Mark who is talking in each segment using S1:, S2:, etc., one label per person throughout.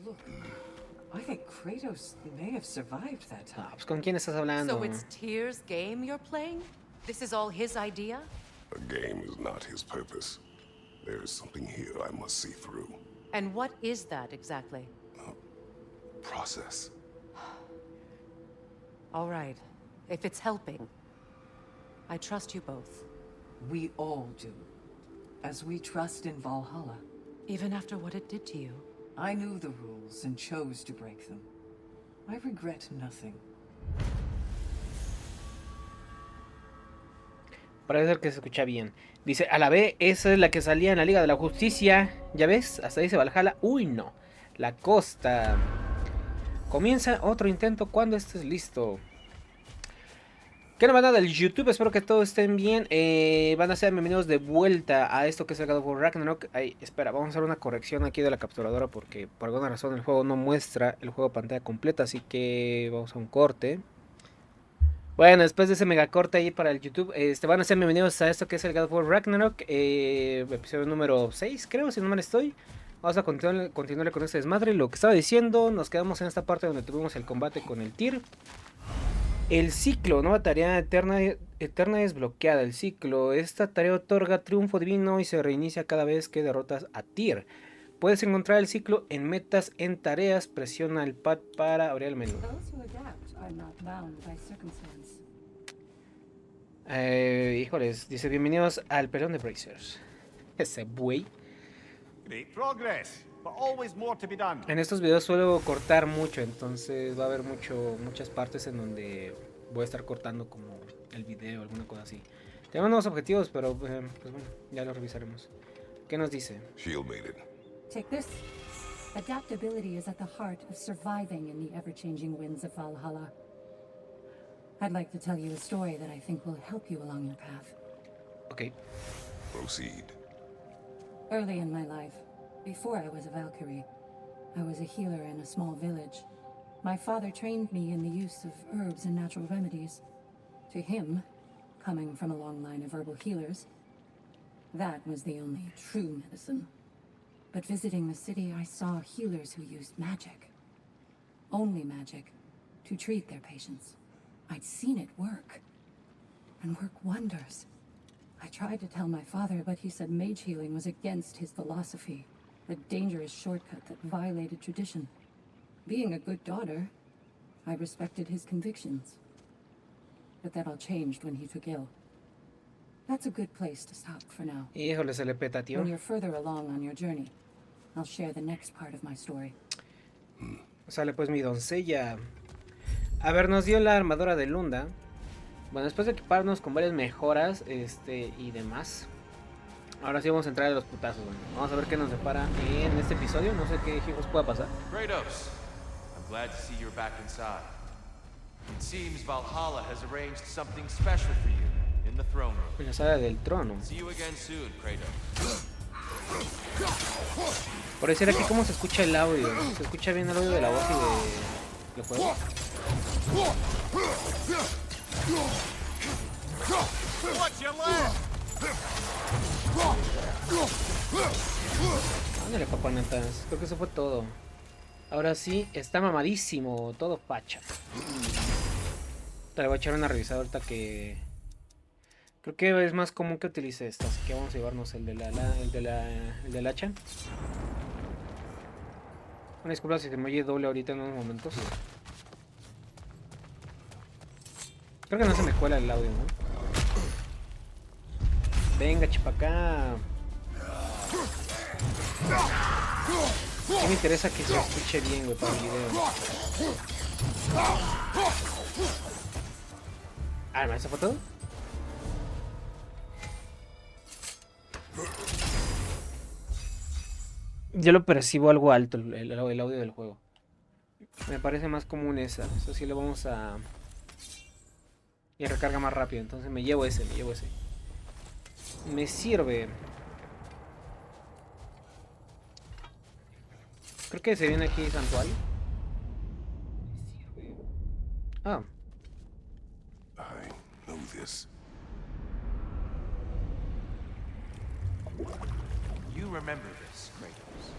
S1: Look, I think Kratos may have survived that time.
S2: Pues ¿con quién estás hablando?
S3: So it's Tyr's game you're playing? This is all his idea?
S4: A game is not his purpose. There is something here I must see through.
S3: And what is that exactly?
S4: Process.
S3: All right. If it's helping, I trust you both.
S1: We all do. As we trust in Valhalla.
S3: Even after what it did to you.
S1: I knew the rules and chose to break them. I regret nothing.
S2: Parece ser que se escucha bien. Dice, a la B, esa es la que salía en la Liga de la Justicia. ¿Ya ves? Hasta dice Valhalla. Uy, no. La costa. Comienza otro intento cuando estés listo. ¿Qué novedad del YouTube? Espero que todos estén bien. Van a ser bienvenidos de vuelta a esto que es el God of War Ragnarok. Ay, espera, vamos a hacer una corrección aquí de la capturadora porque por alguna razón el juego no muestra el juego pantalla completa. Así que vamos a un corte. Bueno, después de ese mega corte ahí para el YouTube, van a ser bienvenidos a esto que es el God of War Ragnarok. Episodio número 6, creo, si no mal estoy. Vamos a continuar con este desmadre. Lo que estaba diciendo, nos quedamos en esta parte donde tuvimos el combate con el Tyr. El ciclo, nueva tarea eterna desbloqueada. El ciclo, esta tarea otorga triunfo divino y se reinicia cada vez que derrotas a Tyr. Puedes encontrar el ciclo en metas en tareas. Presiona el pad para abrir el menú. Híjoles, dice bienvenidos al pelón de Bracers. Ese güey. En estos videos suelo cortar mucho, entonces va a haber muchas partes en donde voy a estar cortando como el video, alguna cosa así. Tenemos nuevos objetivos, pero pues bueno, ya los revisaremos. ¿Qué nos dice?
S4: Shield made it.
S5: Take this. Adaptability is at the heart of surviving in the ever-changing winds of Valhalla. I'd like to tell you a story that I think will help you along your path.
S2: Okay.
S4: Proceed.
S5: Early in my life, before I was a Valkyrie, I was a healer in a small village. My father trained me in the use of herbs and natural remedies. To him, coming from a long line of herbal healers, that was the only true medicine. But visiting the city, I saw healers who used magic. Only magic, to treat their patients. I'd seen it work, and work wonders. I tried to tell my father, but he said mage healing was against his philosophy, a dangerous shortcut that violated tradition. Being a good daughter, I respected his convictions. But that all changed when he took ill. That's a good place to stop for now.
S2: Híjole, se le peta, tío.
S5: When you're further along on your journey, I'll share the next part of my story.
S2: Sale pues mi doncella. A ver, nos dio la armadura de Lunda. Bueno, después de equiparnos con varias mejoras y demás, ahora sí vamos a entrar a los putazos. Bueno, vamos a ver qué nos depara en este episodio. No sé qué hijos pueda pasar.
S6: Kratos, I'm glad to see you're back inside. It seems Valhalla has arranged something special for you in the throne room.
S2: En la sala del trono.
S6: See you again soon, Kratos.
S2: Por decir aquí cómo se escucha el audio. ¿Se escucha bien el audio de la voz y de juego? Ándale, papanetas. Creo que eso fue todo. Ahora sí, está mamadísimo. Todo pacha. Te le voy a echar una revisada ahorita que... Creo que es más común que utilice esta. Así que vamos a llevarnos el del hacha. Una disculpa si se me oye doble ahorita en unos momentos. Creo que no se me cuela el audio, ¿no? Venga, chipacá. Sí me interesa que se escuche bien, güey, para el video. Ah, ¿no? ¿Eso fue todo? Yo lo percibo algo alto, el audio del juego. Me parece más común esa. Eso sí lo vamos a... Y recarga más rápido, entonces me llevo ese. Me sirve. Creo que se viene aquí santuario. Ah.
S4: I know this.
S6: You remember this, Kratos.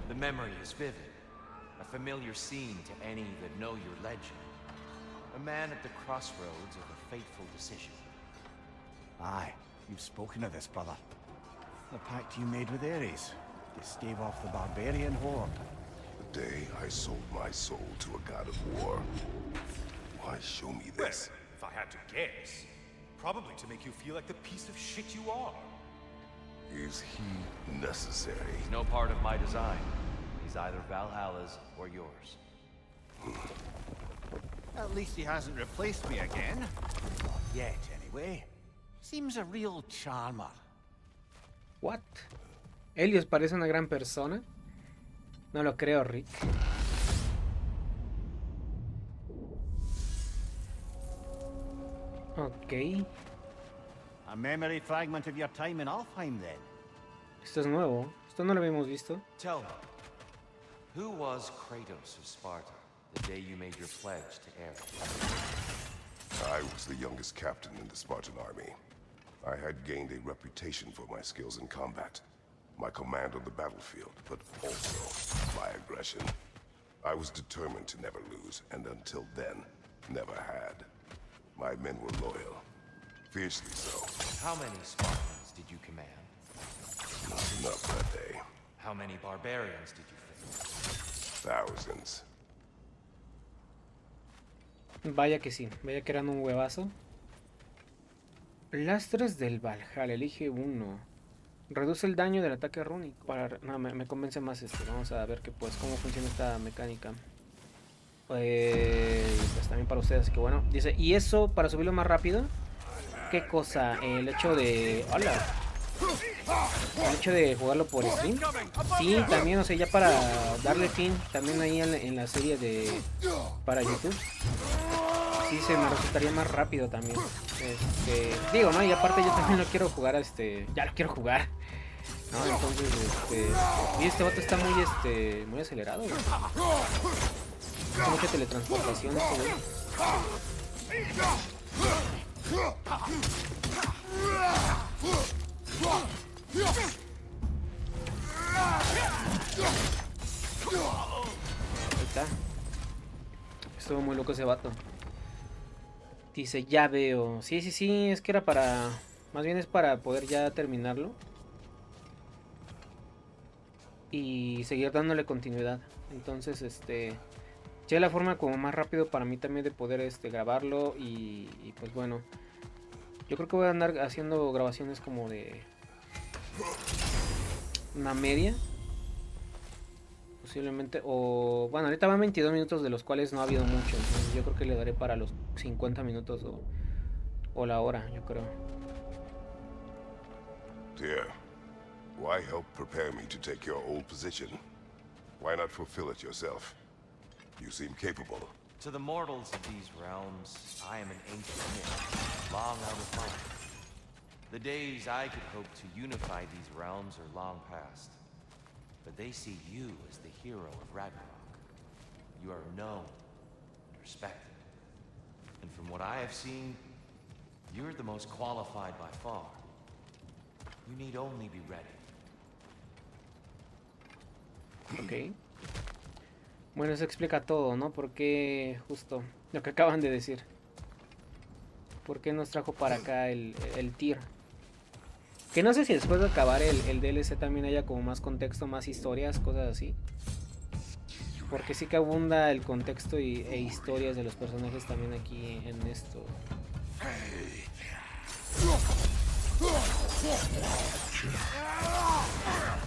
S6: The memory is vivid. a familiar scene to any that know your legend. A man at the crossroads of a fateful decision.
S7: Aye, you've spoken of this, brother. The pact you made with Ares to stave off the barbarian horde.
S4: The day I sold my soul to a god of war. Why show me this?
S8: Well, if I had to guess, probably to make you feel like the piece of shit you are.
S4: Is he necessary?
S6: He's no part of my design. He's either Valhalla's or yours.
S7: At least he hasn't replaced me again. Not yet, anyway. Seems a real charmer.
S2: What? ¿Helios parece una gran persona? No lo creo, Rick. Ok.
S7: A memory fragment of your time in Alfheim, then.
S2: Esto es nuevo. Esto no lo habíamos visto.
S6: Tell me, who was Kratos of Sparta the day you made your pledge to Ares?
S4: I was the youngest captain in the Spartan army. I had gained a reputation for my skills in combat, my command on the battlefield, but also my aggression. I was determined to never lose, and until then, never had. My men were loyal, fiercely so.
S6: How many Spartans did you command?
S4: Not enough that day.
S6: How many barbarians did you face?
S4: Thousands.
S2: Vaya que sí, vaya que eran un huevazo. Lastres del Valhalla, elige uno. Reduce el daño del ataque rúnico. No, me convence más esto. Vamos a ver cómo funciona esta mecánica. Pues también para ustedes, así que bueno. Dice, ¿y eso para subirlo más rápido? ¿Qué cosa? El hecho de... ¡Hola! El hecho de jugarlo por stream. Sí, también, o sea, ya para darle fin también ahí en la serie de... para YouTube. Sí, se me resultaría más rápido también. Digo, ¿no? Y aparte yo también lo quiero jugar, ya lo quiero jugar. ¿No? Entonces, y este vato está muy acelerado, güey. Tiene mucha teletransportación este güey. Ahí está. Estuvo muy loco ese vato. Dice, ya veo. Sí, es que era para... Más bien es para poder ya terminarlo. Y seguir dándole continuidad. Entonces, ya la forma como más rápido para mí también de poder grabarlo. Y pues bueno. Yo creo que voy a andar haciendo grabaciones como de... una media. Posiblemente, o bueno, ahorita van 22 minutos de los cuales no ha habido mucho, entonces yo creo que le daré para los 50 minutos o la hora, yo creo.
S4: Dear, why help prepare me to take your old position? Why not fulfill it yourself? You seem capable.
S6: To the mortals of these realms, I am an ancient myth, long out of mind. The days I could hope to unify these realms are long past. But they see you as the hero of Ragnarok. You are known and respected. And from what I have seen, you're the most qualified by far. You need only be ready.
S2: Ok. Bueno, eso explica todo, ¿no? Porque justo lo que acaban de decir. ¿Por qué nos trajo para acá el tier? Que no sé si después de acabar el DLC también haya como más contexto, más historias, cosas así. Porque sí que abunda el contexto e historias de los personajes también aquí en esto.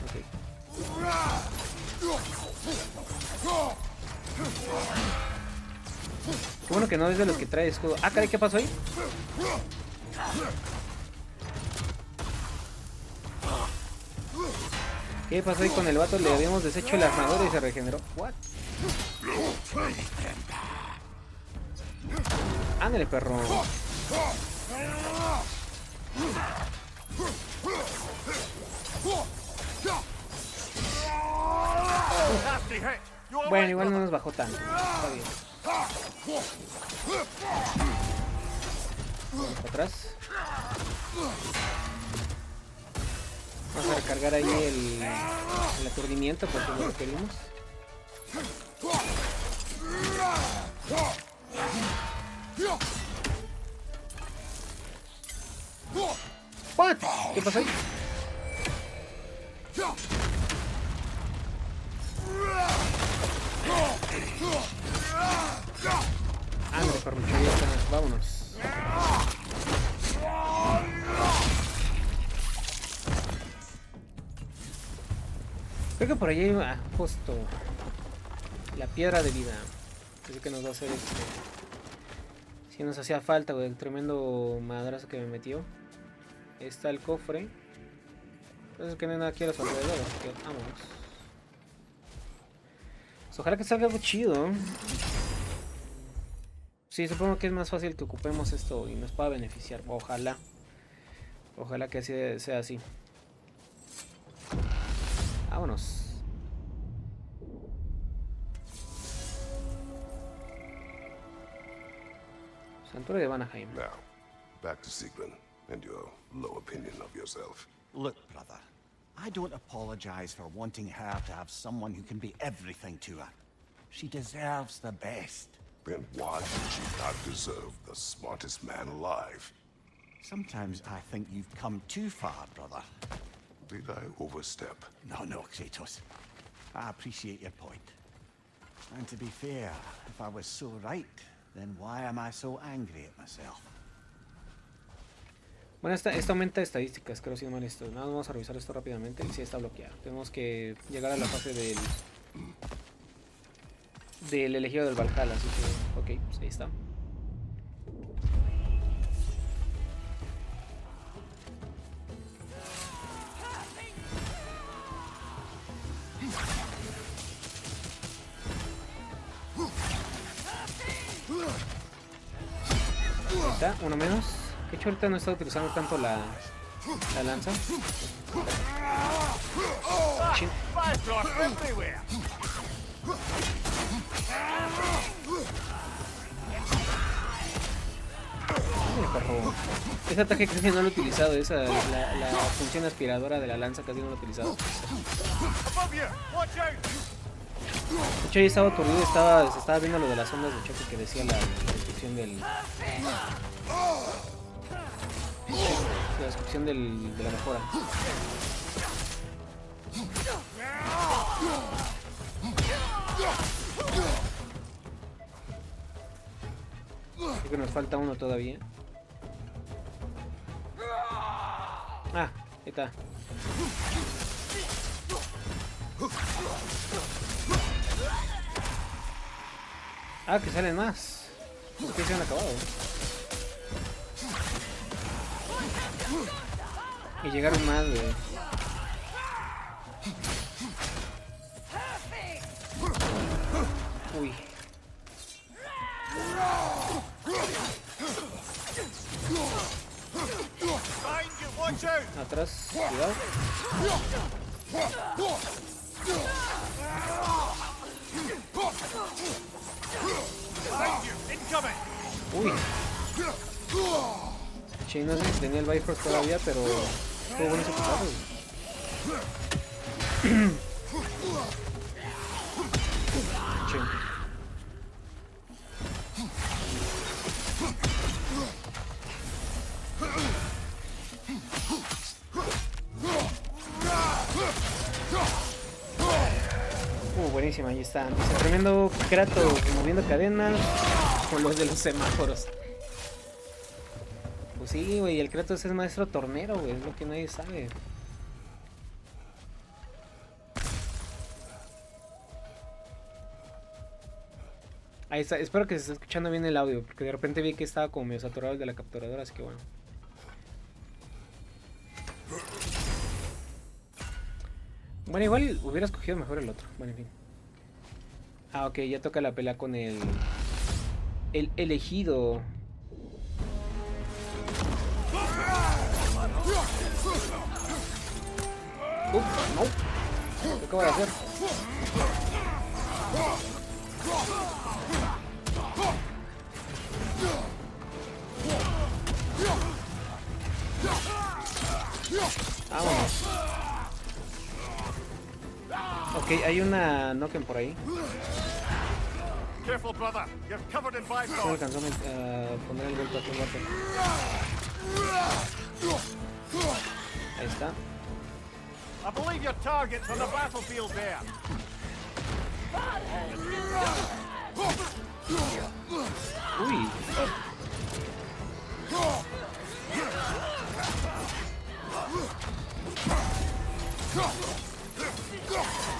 S2: Okay. Qué bueno que no es de los que trae escudo. Ah, caray, ¿qué pasó ahí? ¿Qué pasó ahí con el vato? Le habíamos deshecho el armadura y se regeneró. What? Ándale, perro. Bueno, igual no nos bajó tanto. Está bien. Vamos para atrás. Vamos a recargar ahí el aturdimiento porque lo requerimos. ¿Qué pasó ahí? Ándale, perrucho, ya está. Vámonos. Creo que por allí hay justo la piedra de vida. Así que nos va a hacer si nos hacía falta, güey, el tremendo madrazo que me metió. Ahí está el cofre. Entonces que no hay nada aquí a los alrededores, así que vámonos. Pues ojalá que salga algo chido. Sí, supongo que es más fácil que ocupemos esto y nos pueda beneficiar. Ojalá. Ojalá que así sea así. Vámonos. Santuario de Vanaheim.
S4: Now, back to Sigrun and your low opinion of yourself.
S7: Look, brother, I don't apologize for wanting her to have someone who can be everything to her. She deserves the best.
S4: Then why should she not deserve the smartest man alive?
S7: Sometimes I think you've come too far, brother.
S4: Did I overstep?
S7: No, Kratos. I appreciate your point. And to be fair, if I was so right, then why am I so angry at myself?
S2: Bueno, esta aumenta estadísticas, creo si no mal esto. Nada, vamos a revisar esto rápidamente. Y sí está bloqueado. Tenemos que llegar a la fase del elegido del Valhalla, así que ok, pues ahí está. Ahí está, uno menos. De hecho ahorita no he estado utilizando tanto la lanza. Chin. Perro. Ese ataque casi no lo he utilizado, la función aspiradora de la lanza casi no lo he utilizado. De hecho, yo estaba aturdido, se estaba viendo lo de las ondas de choque que decía la descripción de la mejora. Creo que nos falta uno todavía. Ah, ahí está. Ah, que salen más. ¿Por qué se han acabado? Y llegaron más, güey. Uy. Atrás, cuidado. Uy. Che, no sé si tenía el Bifrost todavía, pero estuvo bueno ese pasado. Che. Buenísima, ahí está. Dice, tremendo Kratos moviendo cadenas con los de los semáforos. Pues sí, güey, el Kratos es maestro tornero, güey, es lo que nadie sabe. Ahí está, espero que se esté escuchando bien el audio, porque de repente vi que estaba como medio saturado el de la capturadora, así que bueno. Bueno, igual hubiera escogido mejor el otro. Bueno, en fin. Ah, ok, ya toca la pelea con el elegido. No. ¿Qué acabo de hacer? Vámonos. Ok, hay una Noken por ahí. No alcanzó a poner el golpe a tu gato. Ahí está.
S7: I believe your target's on the battlefield there.
S2: Uy.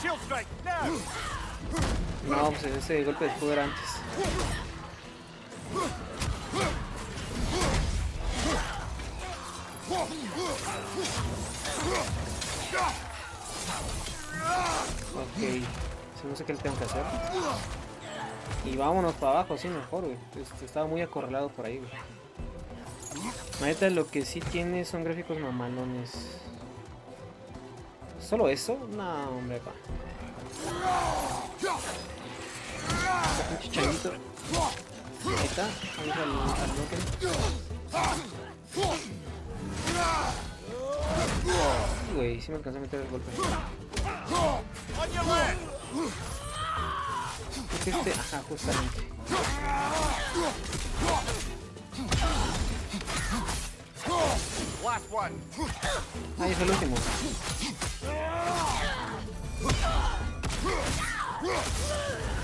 S7: Shield strike now.
S2: No, pues ese golpe de escudo era antes. Ok, no sé qué le tengo que hacer. Y vámonos para abajo, sí, mejor, güey. Estaba muy acorralado por ahí, güey. Ahorita lo que sí tiene son gráficos mamalones. ¿Solo eso? No, hombre, pa. Pinche changuito. Ahí está. Vamos al bloque. Güey, sí me alcanzó a meter el golpe. Es ajá, justamente. Ahí es el último.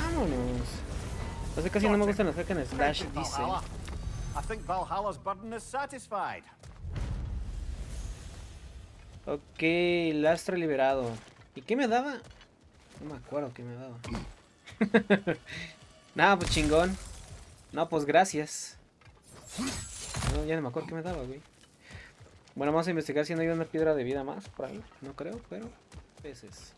S2: Vámonos. Entonces casi no me gustan los hack and slash, dice.
S7: I think Valhalla's burden is satisfied.
S2: Ok, el astro liberado. ¿Y qué me daba? No me acuerdo qué me daba. Nada, pues chingón. No, pues gracias. No, ya no me acuerdo qué me daba, güey. Bueno, vamos a investigar si no hay una piedra de vida más por ahí. No creo, pero peces.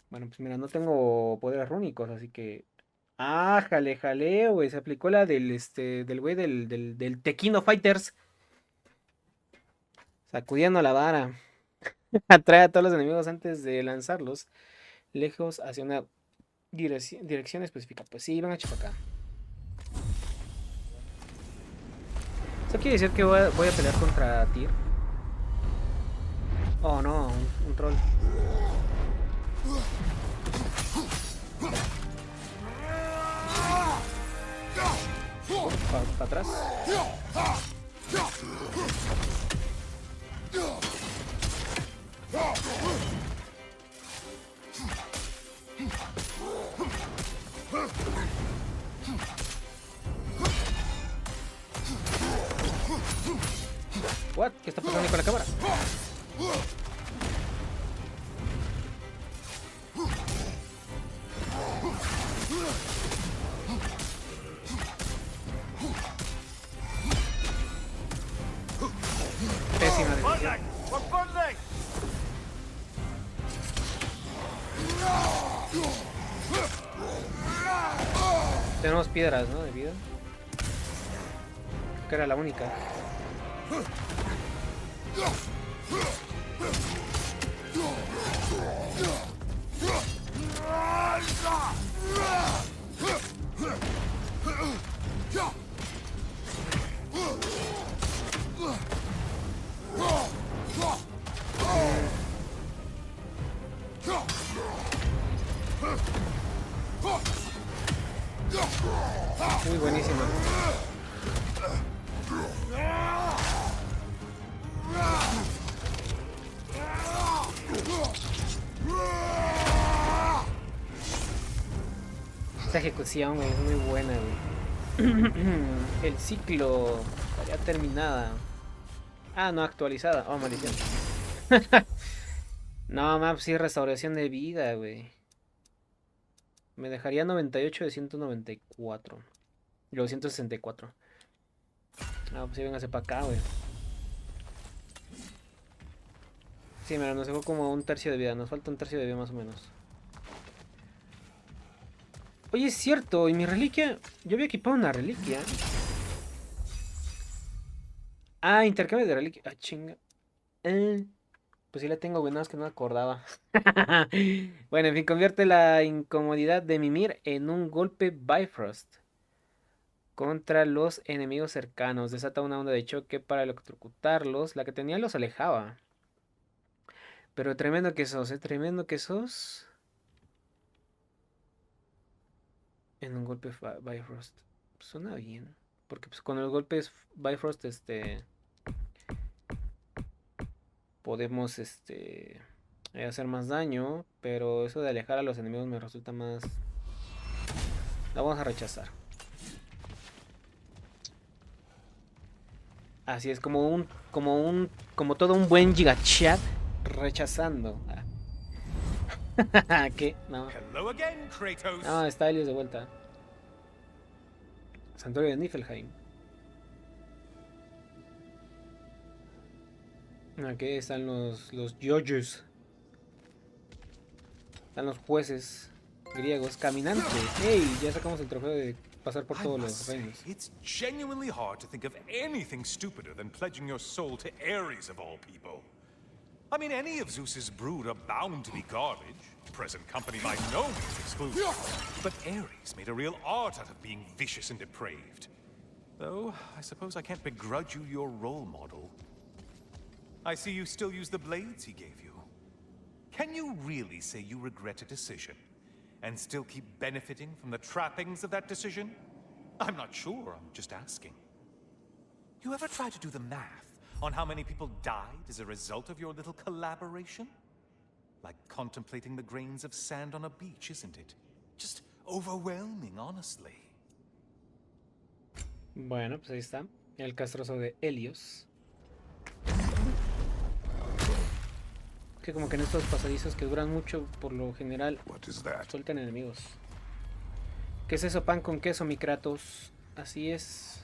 S2: Bueno, pues mira, no tengo poderes rúnicos, así que... Ah, jale, güey. Se aplicó la del güey del Tequino Fighters. Sacudiendo la vara. Atrae a todos los enemigos antes de lanzarlos lejos hacia una dirección específica. Pues sí, van a echar para acá. Eso quiere decir que voy a pelear contra Tyr. Oh no, un troll. Para atrás. What? ¿Qué está pasando con la cámara? Pésima decisión. Tenemos piedras, ¿no? De vida. Que era la única. Muy buenísimo. Esta ejecución, güey, es muy buena, güey. El ciclo estaría terminada. Ah, no, actualizada. Oh, maldición. No, maps, sí, restauración de vida, güey. Me dejaría 98 de 194. Y luego 164. Ah, pues sí, véngase para acá, güey. Sí, mira, nos dejó como un tercio de vida. Nos falta un tercio de vida más o menos. Oye, es cierto. ¿Y mi reliquia? Yo había equipado una reliquia. Ah, intercambio de reliquia. Ah, chinga. Pues sí la tengo, güey, nada más que no me acordaba. Bueno, en fin, convierte la incomodidad de mimir en un golpe Bifrost contra los enemigos cercanos. Desata una onda de choque para electrocutarlos. La que tenía los alejaba. Pero tremendo que sos, tremendo que sos. En un golpe Bifrost. Suena bien. Porque pues con el golpe Bifrost, podemos, hacer más daño. Pero eso de alejar a los enemigos me resulta más... La vamos a rechazar. Así es, como todo un buen gigachat rechazando. ¿Qué? No.
S8: Hello again, Kratos.
S2: No, está Helios de vuelta. Santuario de Niflheim. Aquí están los judges. Están los jueces griegos caminantes. ¡Ey! Ya sacamos el trofeo de pasar por todos los reinos.
S8: It's genuinely hard to think of anything stupider than pledging your soul to Ares of all people. I mean, any of Zeus's brood are bound to be garbage. Present company by no means excluded. But Ares made a real art out of being vicious and depraved. Though, I suppose I can't begrudge you your role model. I see you still use the blades he gave you. Can you really say you regret a decision, and still keep benefiting from the trappings of that decision? I'm not sure, I'm just asking. You ever try to do the math on how many people died as a result of your little collaboration? Like contemplating the grains of sand on a beach, isn't it? Just overwhelming, honestly.
S2: Bueno, pues ahí está. El castroso de Helios. Que como que en estos pasadizos que duran mucho, por lo general, sueltan enemigos. ¿Qué es eso? Pan con queso, mi Kratos. Así es.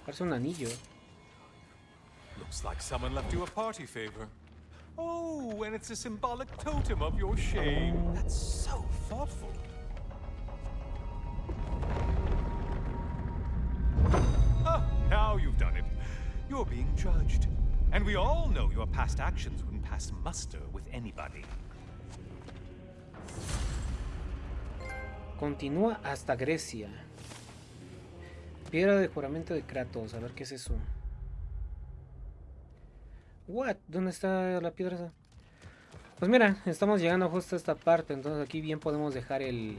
S2: Parece un anillo.
S8: Looks like someone left you a party favor. Oh, and it's a symbolic totem of your shame. That's so thoughtful. Ah, now you've done it. You're being judged. And we all know your past actions wouldn't pass muster with anybody.
S2: Continúa hasta Grecia. Piedra de juramento de Kratos. A ver qué es eso. What? ¿Dónde está la piedra esa? Pues mira, estamos llegando justo a esta parte. Entonces aquí bien podemos dejar el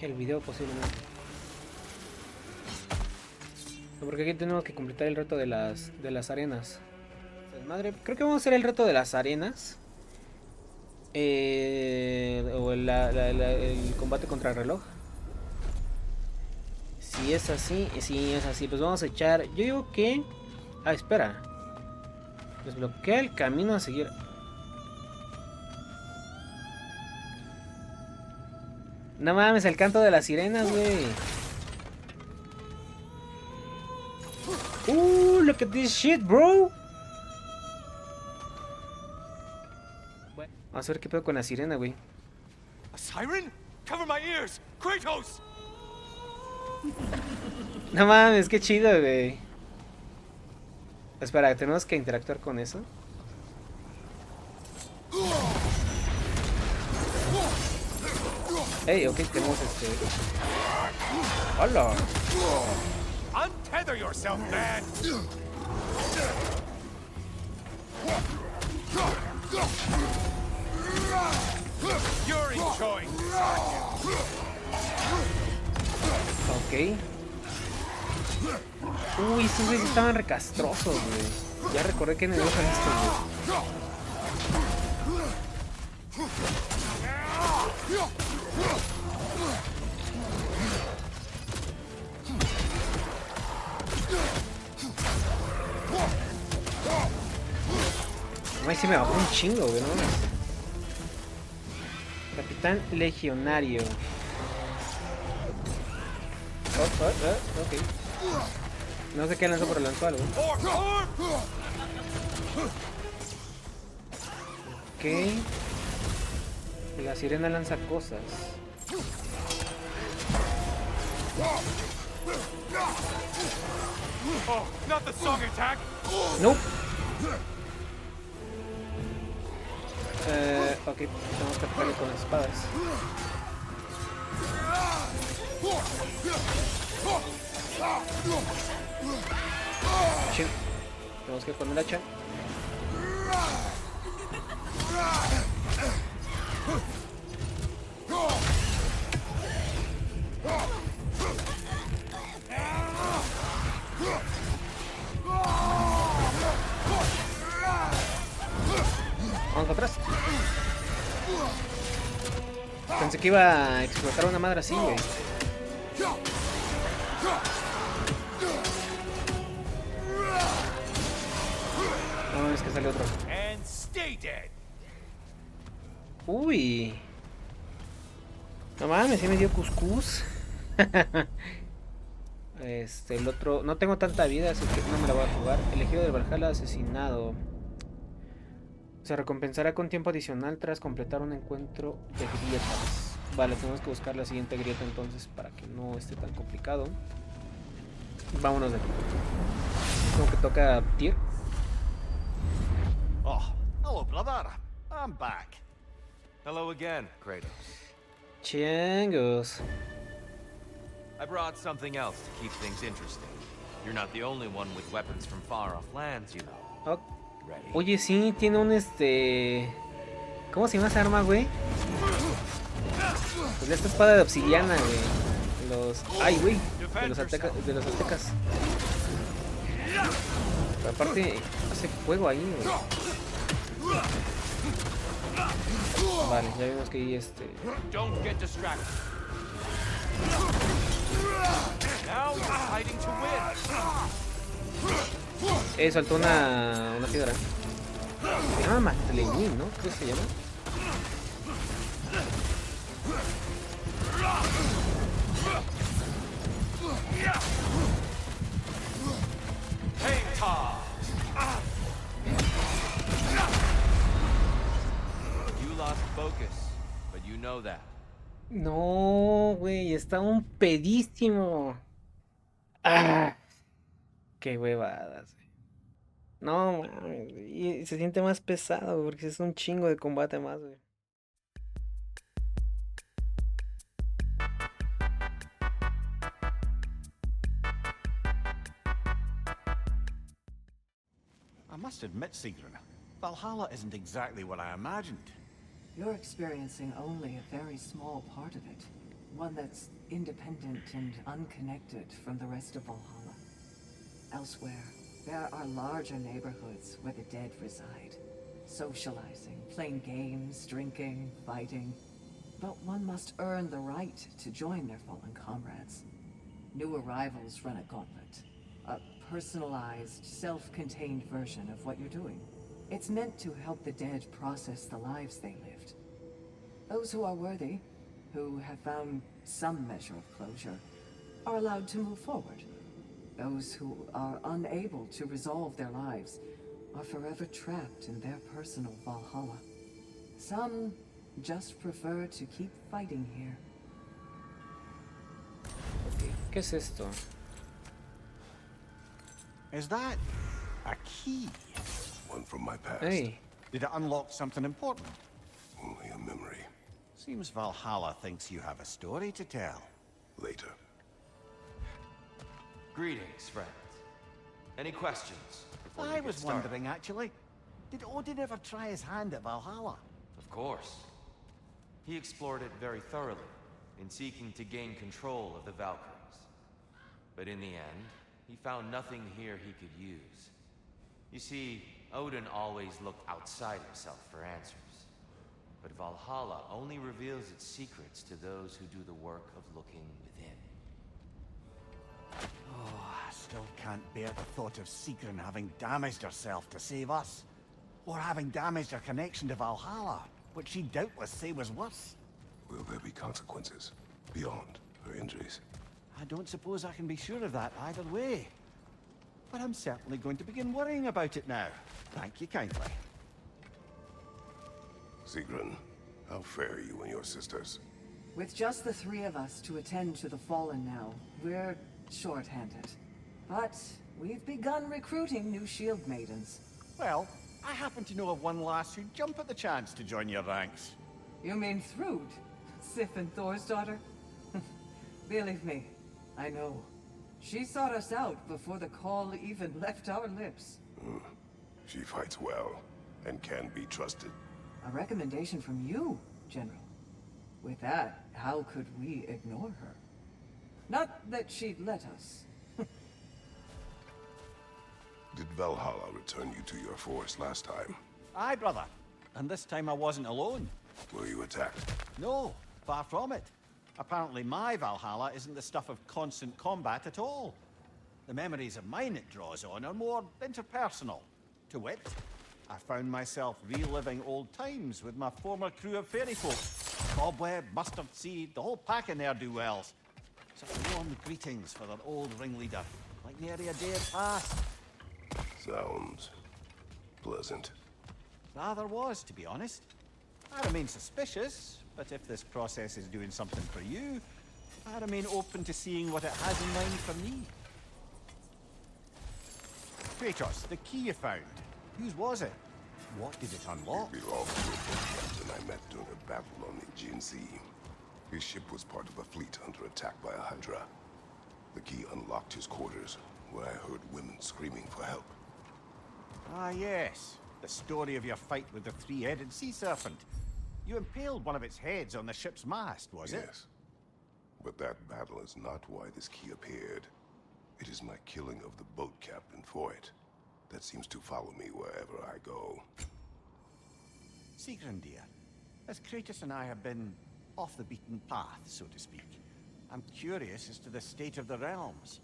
S2: video posiblemente. Porque aquí tenemos que completar el reto de las arenas. Madre, creo que vamos a hacer el reto de las arenas. O el combate contra el reloj. Si es así, pues vamos a echar. Yo digo que... Ah, espera. Desbloquea el camino a seguir. No mames, el canto de las sirenas, güey. Look at this shit, bro. Bueno, vamos a ver qué pedo con la sirena, güey.
S8: A siren? Cover my ears, Kratos!
S2: No mames, qué chido, güey. Espera, tenemos que interactuar con eso. Hey, ok, tenemos ¡Hola!
S8: Untether yourself, man! You're enjoying this, aren't you?
S2: Ok. Uy, estos güeyes estaban recastrosos, güey. Ya recordé que me dio esto, güey. Ay, sí me bajó un chingo, güey, ¿no? Capitán Legionario. Ok. No sé qué lanzó, pero lanzó algo. Ok. La sirena lanza cosas.
S8: Oh, not the song attack.
S2: Nope. Ok, tenemos que atacarle con las espadas. Shit. Tenemos que ir con el hacha. Vamos para atrás. Pensé que iba a explotar una madre así, güey. No, es que sale otro. Uy. No mames, sí me dio cuscús. El otro... No tengo tanta vida, así que no me la voy a jugar. Elegido del Valhalla asesinado. Se recompensará con tiempo adicional tras completar un encuentro de grietas. Vale, tenemos que buscar la siguiente grieta entonces para que no esté tan complicado. Vámonos de aquí. Como que toca tier.
S7: Oh, hello, brother. I'm back.
S6: Hello again, Kratos.
S2: Changos.
S6: I brought something else to keep things interesting. You're not the only one with weapons from far off lands, you know.
S2: Oh. Oye, sí, tiene un ¿cómo se llama esa arma, güey? Pues esta espada de obsidiana, güey. Ay, güey. De los aztecas. Pero aparte, hace fuego ahí, güey. Vale, ya vimos que ahí
S6: Don't get distracted. Now you're fighting to win.
S2: Soltó una piedra. Se llama Matlenin, ¿no? ¿Qué se llama?
S6: You lost focus, but you know that.
S2: No, güey, está un pedísimo. Ah, qué huevadas. No, mames, y se siente más pesado porque es un chingo de combate más, güey.
S7: I must admit, Sigrun, Valhalla isn't exactly what I imagined.
S1: You're experiencing only a very small part of it. One that's independent and unconnected from the rest of Valhalla. Elsewhere, there are larger neighborhoods where the dead reside. Socializing, playing games, drinking, fighting. But one must earn the right to join their fallen comrades. New arrivals run a gauntlet. A personalized, self-contained version of what you're doing. It's meant to help the dead process the lives they lived. Those who are worthy, who have found some measure of closure, are allowed to move forward. Those who are unable to resolve their lives are forever trapped in their personal Valhalla. Some just prefer to keep fighting here.
S2: Okay. ¿Qué es esto?
S7: Is that a key?
S4: One from my past.
S2: Hey.
S7: Did it unlock something important?
S4: Only a memory.
S7: Seems Valhalla thinks you have a story to tell.
S4: Later.
S6: Greetings, friends. Any questions before we
S7: I
S6: get
S7: was
S6: started?
S7: wondering, actually, did Odin ever try his hand at Valhalla?
S6: Of course. He explored it very thoroughly, in seeking to gain control of the Valkyries. But in the end, he found nothing here he could use. You see, Odin always looked outside himself for answers. But Valhalla only reveals its secrets to those who do the work of looking within.
S7: Oh, I still can't bear the thought of Sigrun having damaged herself to save us. Or having damaged her connection to Valhalla, which she'd doubtless say was worse.
S4: Will there be consequences beyond her injuries?
S7: I don't suppose I can be sure of that either way. But I'm certainly going to begin worrying about it now. Thank you kindly.
S4: Sigrun, how fare you and your sisters?
S1: With just the three of us to attend to the fallen now, we're short-handed. But we've begun recruiting new shield maidens.
S7: Well, I happen to know of one lass who'd jump at the chance to join your ranks.
S1: You mean Thrud? Sif and Thor's daughter? Believe me, I know. She sought us out before the call even left our lips.
S4: She fights well and can be trusted.
S1: A recommendation from you, General. With that, how could we ignore her? Not that she'd let us.
S4: Did Valhalla return you to your forest last time?
S7: Aye, brother. And this time I wasn't alone.
S4: Were you attacked?
S7: No, far from it. Apparently my Valhalla isn't the stuff of constant combat at all. The memories of mine it draws on are more interpersonal. To wit, I found myself reliving old times with my former crew of fairy folk. Cobweb, mustard seed, the whole pack of ne'er-do-wells. Such warm greetings for their old ringleader, like nary a day had passed.
S4: Sounds pleasant.
S7: Rather was, to be honest. I remain suspicious, but if this process is doing something for you, I remain open to seeing what it has in mind for me. Kratos, the key you found. Whose was it? What did it unlock?
S4: It belonged to a boat captain I met during a battle on the Aegean Sea. His ship was part of a fleet under attack by a Hydra. The key unlocked his quarters, where I heard women screaming for help.
S7: Ah, yes. The story of your fight with the three-headed sea serpent. You impaled one of its heads on the ship's mast, was it?
S4: Yes. But that battle is not why this key appeared. It is my killing of the boat captain for it that seems to follow me wherever I go.
S7: Sigrun, dear, as Kratos and I have been off the beaten path, so to speak, I'm curious as to the state of the realms.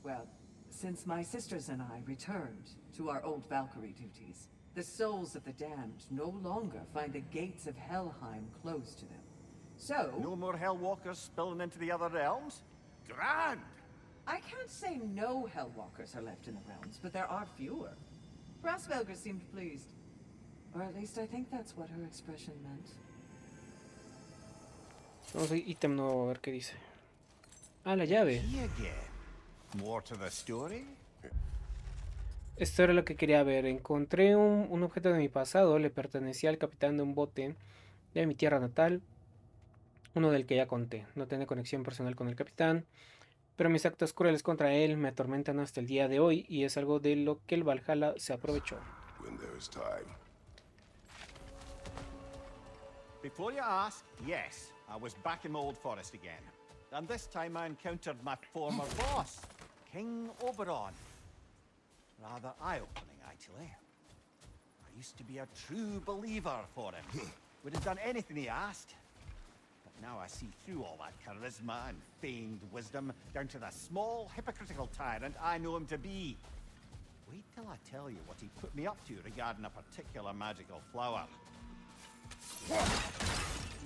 S1: Well, since my sisters and I returned to our old Valkyrie duties, the souls of the damned no longer find the gates of Helheim closed to them. So...
S7: No more Hellwalkers spilling into the other realms? Grand!
S1: I can't say no Hellwalkers are left in the realms, but there are fewer. Brassvelger seemed pleased. Or at least I think that's what her expression meant.
S2: Vamos a ítem nuevo a ver qué dice. Ah, la llave.
S7: Key again. More to the story?
S2: Esto era lo que quería ver. Encontré un objeto de mi pasado. Le pertenecía al capitán de un bote de mi tierra natal. Uno del que ya conté. No tiene conexión personal con el capitán, pero mis actos crueles contra él me atormentan hasta el día de hoy, y es algo de lo que el Valhalla se aprovechó.
S7: Before you ask, yes, I was back in my old forest again. And this time I encountered my former boss, King Oberon. Rather eye-opening, actually. I used to be a true believer for him. Would have done anything he asked. But now I see through all that charisma and feigned wisdom down to the small, hypocritical tyrant I know him to be. Wait till I tell you what he put me up to regarding a particular magical flower.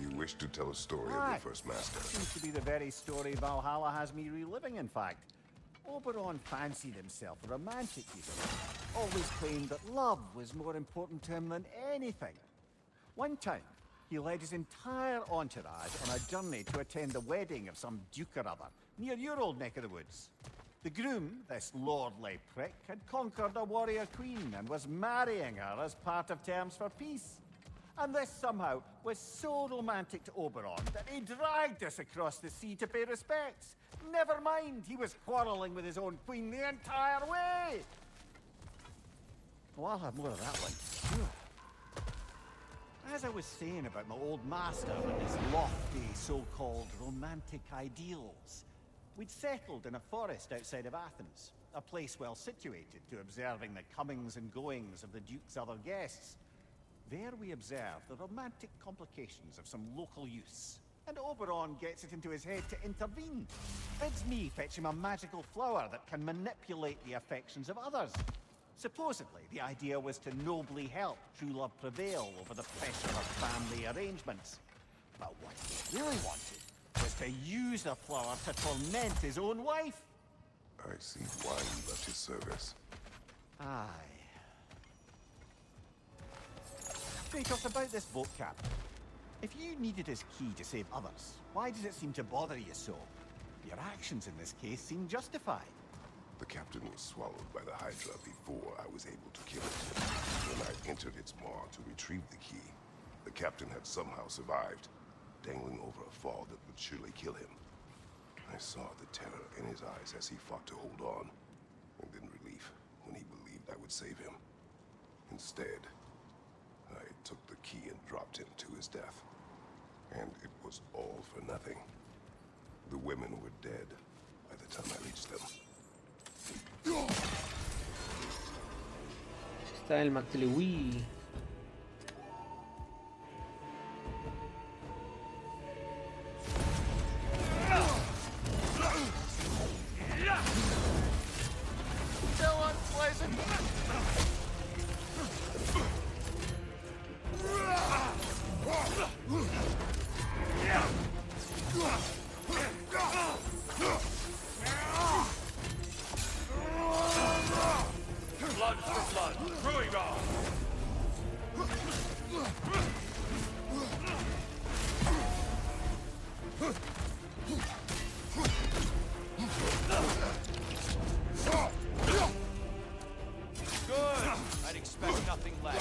S4: You wish to tell a story of your first master.
S7: Seems to be the very story Valhalla has me reliving, in fact. Oberon fancied himself a romantic, you see. Always claimed that love was more important to him than anything. One time, he led his entire entourage on a journey to attend the wedding of some duke or other, near your old neck of the woods. The groom, this lordly prick, had conquered a warrior queen and was marrying her as part of terms for peace. And this somehow was so romantic to Oberon that he dragged us across the sea to pay respects. Never mind, he was quarrelling with his own queen the entire way. Well, I'll have more of that one, sure. As I was saying about my old master and his lofty so-called romantic ideals, we'd settled in a forest outside of Athens, a place well situated to observing the comings and goings of the Duke's other guests. There we observe the romantic complications of some local youths, and Oberon gets it into his head to intervene. Bids me fetch him a magical flower that can manipulate the affections of others. Supposedly, the idea was to nobly help true love prevail over the pressure of family arrangements. But what he really wanted was to use the flower to torment his own wife.
S4: I see why you left his service.
S7: Aye. Kratos, about this boat captain. If you needed his key to save others, why does it seem to bother you so? Your actions in this case seem justified.
S4: The captain was swallowed by the Hydra before I was able to kill it. When I entered its maw to retrieve the key, the captain had somehow survived, dangling over a fall that would surely kill him. I saw the terror in his eyes as he fought to hold on, and then relief when he believed I would save him. Instead, I took the key and dropped him to his death. And it was all for nothing. The women were dead by the time I reached them.
S2: Está el McLewy.
S6: leg.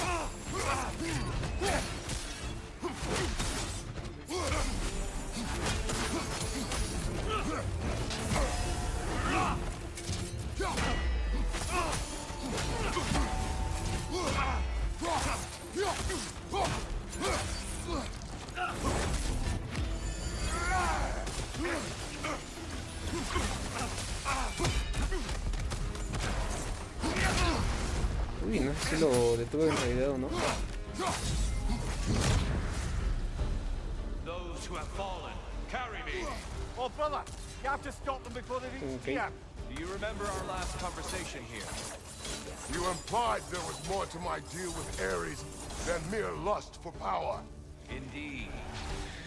S2: Uy, no sé si lo detuve en realidad o no.
S6: Those who have fallen, carry me.
S7: Oh, brother, you have to stop them before they reach
S2: Okay.
S7: here.
S6: Do you remember our last conversation here?
S4: You implied there was more to my deal with Ares than mere lust for power.
S6: Indeed.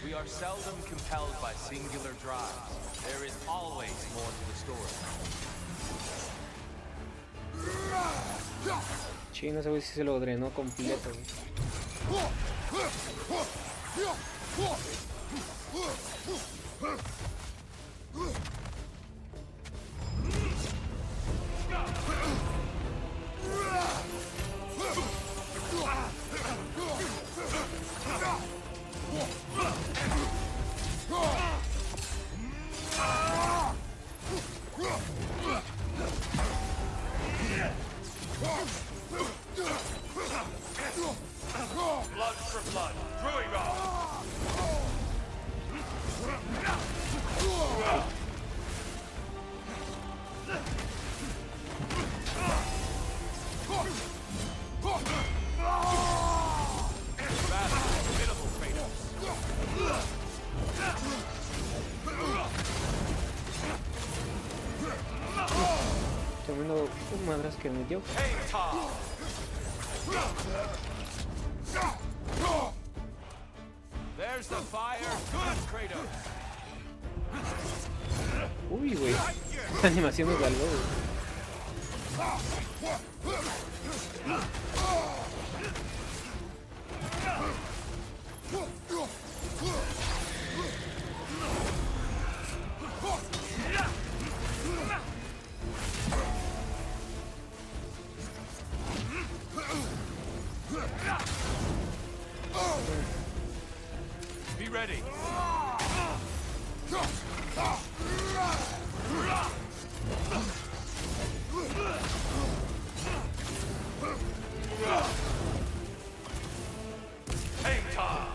S6: We are seldom compelled by singular drives. There is always more to the story.
S2: Sí, no sé si se lo drenó completo, güey.
S6: Blood for blood, brewing off.
S2: Tremendo madras que me dio.
S6: There's the fire. Good, Kratos.
S2: Uy, güey. Esta animación me salvó, güey.
S6: Be ready. Hang time.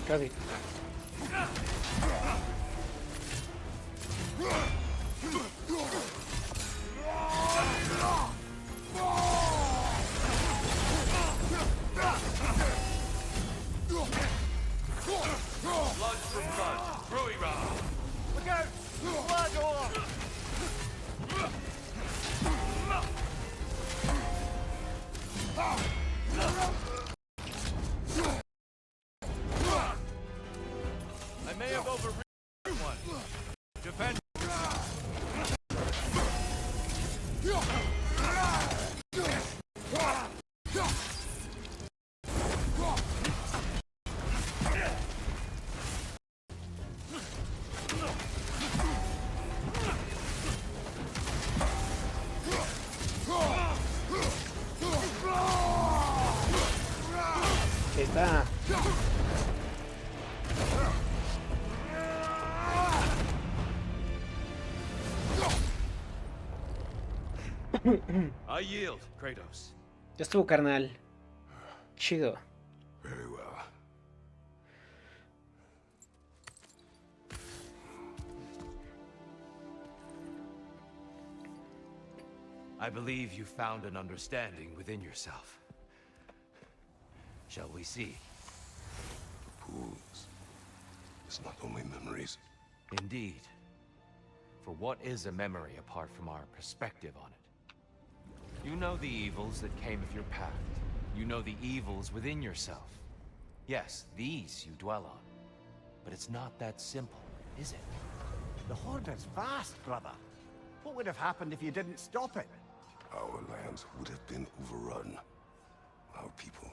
S2: Casi.
S6: Blood for blood, brewing off.
S7: Look out! Blood off!
S6: I may have overreached one. Defend.
S2: Ahí está.
S6: I yield, Kratos.
S2: Ya estuvo, carnal. Chido.
S4: Very well.
S6: I believe you found an understanding within yourself. Shall we see?
S4: Pools. It's not only memories.
S6: Indeed. For what is a memory apart from our perspective on it? You know the evils that came of your pact. You know the evils within yourself. Yes, these you dwell on. But it's not that simple, is it?
S7: The Horde is vast, brother. What would have happened if you didn't stop it?
S4: Our lands would have been overrun. Our people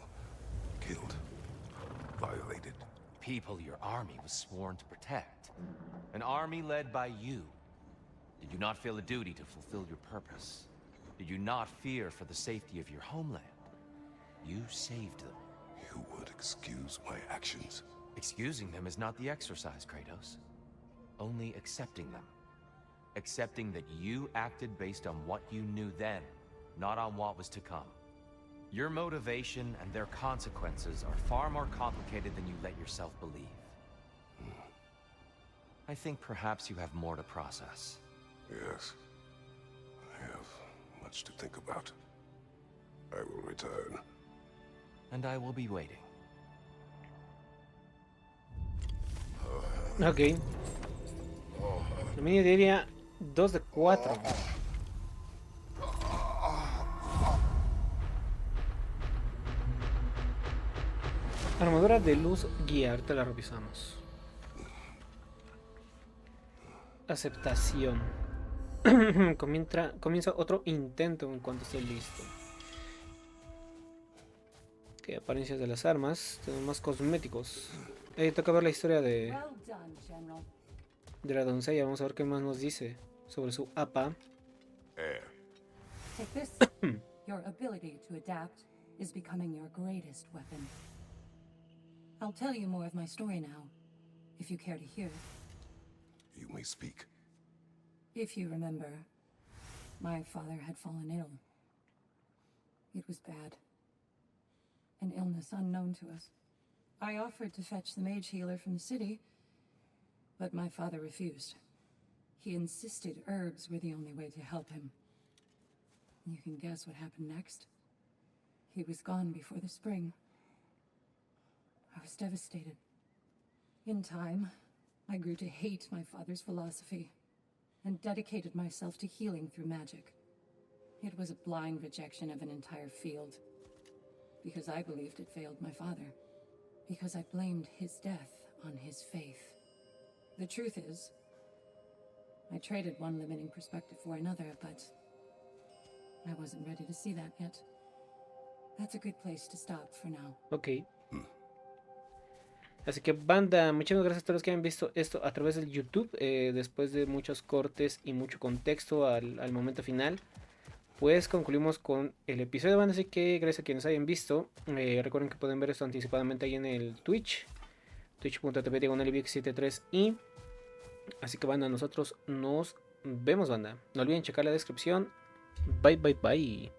S4: killed, violated.
S6: people your army was sworn to protect. An army led by you. Did you not feel a duty to fulfill your purpose? Did you not fear for the safety of your homeland? You saved them.
S4: You would excuse my actions?
S6: Excusing them is not the exercise, Kratos. Only accepting them. Accepting that you acted based on what you knew then, not on what was to come. Your motivation and their consequences are far more complicated than you let yourself believe. I think perhaps you have more to process.
S4: Yes. I have much to think about. I will return.
S6: And I will be waiting.
S2: Ok. La mini diría 2 de 4. Armadura de luz guía, ahorita la revisamos. Aceptación. Comienza otro intento en cuanto esté listo. Ok, apariencias de las armas. Tenemos más cosméticos. Toca ver la historia de la doncella. Vamos a ver qué más nos dice sobre su APA.
S5: Take this. Your ability to adapt is becoming your greatest weapon. I'll tell you more of my story now, if you care to hear it.
S4: You may speak.
S5: If you remember, my father had fallen ill. It was bad. An illness unknown to us. I offered to fetch the mage healer from the city, but my father refused. He insisted herbs were the only way to help him. You can guess what happened next. He was gone before the spring. I was devastated. In time, I grew to hate my father's philosophy and dedicated myself to healing through magic. It was a blind rejection of an entire field, because I believed it failed my father, because I blamed his death on his faith. The truth is, I traded one limiting perspective for another, but I wasn't ready to see that yet. That's a good place to stop for now.
S2: Ok. Así que banda, muchísimas gracias a todos los que han visto esto a través del YouTube. Después de muchos cortes y mucho contexto al momento final, pues concluimos con el episodio de banda. Así que gracias a quienes hayan visto. Recuerden que pueden ver esto anticipadamente ahí en el Twitch. Twitch.tv/Ep.6 y así que banda, nosotros nos vemos banda. No olviden checar la descripción. Bye bye bye.